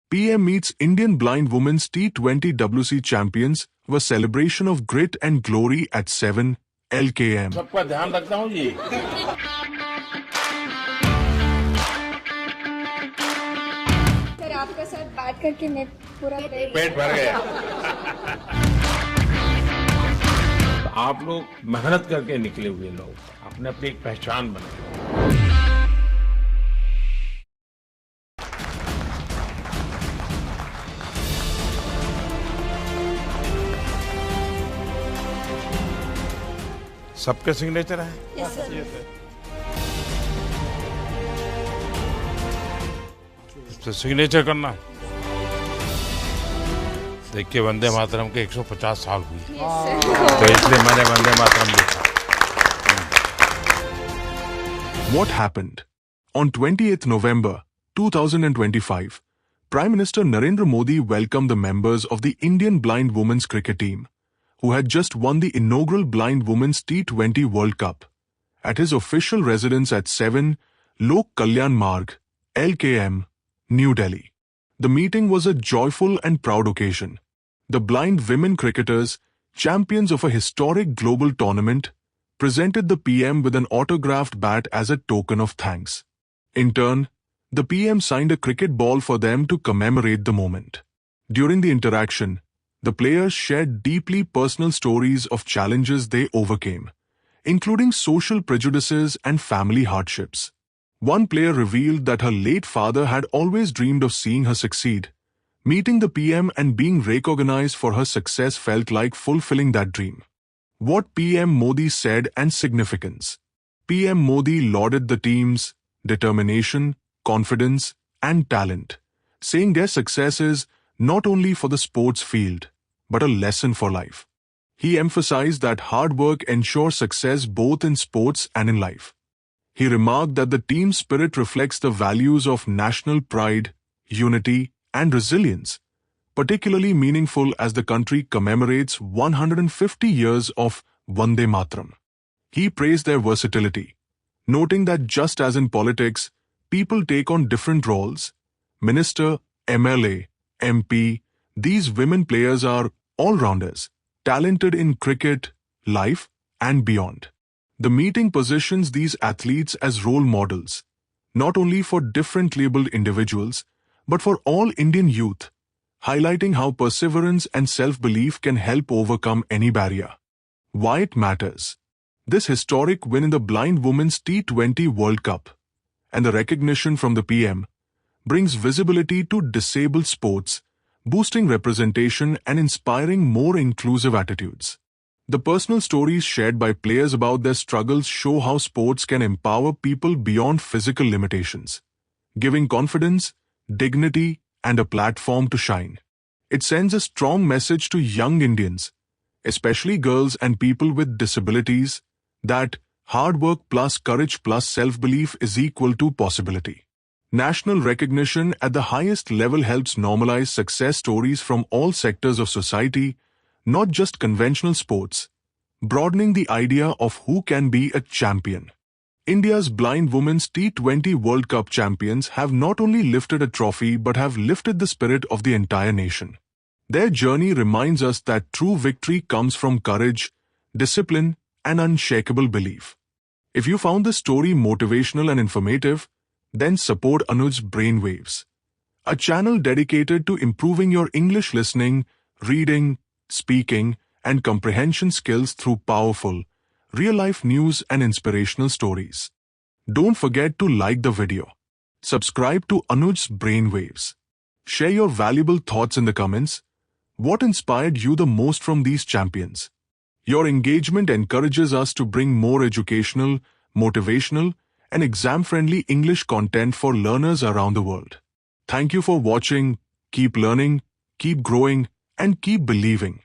PM meets Indian blind women's T20 WC champions were celebration of grit and glory at 7 LKM. सबका ध्यान रखता हूँ जी। Sir आपके साथ बात करके मैं पूरा पेट भर गया। आप लोग मेहनत करके निकले हुए लोग, अपने अपनी एक पहचान बनाए। सबके सिग्नेचर है? Yes sir. तो सिग्नेचर करना। देखिए वंदे मातरम के 150 साल हुई, तो इसलिए मैंने वंदे मातरम लिखा। What happened? On 28th November 2025, Prime Minister Narendra Modi welcomed the members of the Indian blind women's cricket team, who had just won the inaugural Blind Women's T20 World Cup, at his official residence at 7 Lok Kalyan Marg, LKM, New Delhi. The meeting was a joyful and proud occasion. The blind women cricketers, champions of a historic global tournament, presented the PM with an autographed bat as a token of thanks. In turn, the PM signed a cricket ball for them to commemorate the moment. During the interaction, the players shared deeply personal stories of challenges they overcame, including social prejudices and family hardships. One player revealed that her late father had always dreamed of seeing her succeed. Meeting the PM and being recognized for her success felt like fulfilling that dream. What PM Modi said and significance. PM Modi lauded the team's determination, confidence, and talent, saying their success is not only for the sports field, but a lesson for life. He emphasized that hard work ensures success both in sports and in life. He remarked that the team spirit reflects the values of national pride, unity, and resilience, particularly meaningful as the country commemorates 150 years of Vande Mataram. He praised their versatility, noting that just as in politics, people take on different roles, minister, MLA, MP, these women players are all-rounders, talented in cricket, life, and beyond. The meeting positions these athletes as role models, not only for differently abled individuals, but for all Indian youth, highlighting how perseverance and self-belief can help overcome any barrier. Why it matters. This historic win in the blind women's T20 World Cup and the recognition from the PM brings visibility to disabled sports, boosting representation and inspiring more inclusive attitudes. The personal stories shared by players about their struggles show how sports can empower people beyond physical limitations, giving confidence, dignity, and a platform to shine. It sends a strong message to young Indians, especially girls and people with disabilities, that hard work plus courage plus self-belief is equal to possibility. National recognition at the highest level helps normalize success stories from all sectors of society, not just conventional sports, broadening the idea of who can be a champion. India's blind women's T20 World Cup champions have not only lifted a trophy but have lifted the spirit of the entire nation. Their journey reminds us that true victory comes from courage, discipline, and unshakable belief. If you found this story motivational and informative, then support Anuj's Brainwaves, a channel dedicated to improving your English listening, reading, speaking, and comprehension skills through powerful, real-life news and inspirational stories. Don't forget to like the video. Subscribe to Anuj's Brainwaves. Share your valuable thoughts in the comments. What inspired you the most from these champions? Your engagement encourages us to bring more educational, motivational, and exam-friendly English content for learners around the world. Thank you for watching. Keep learning, keep growing, and keep believing.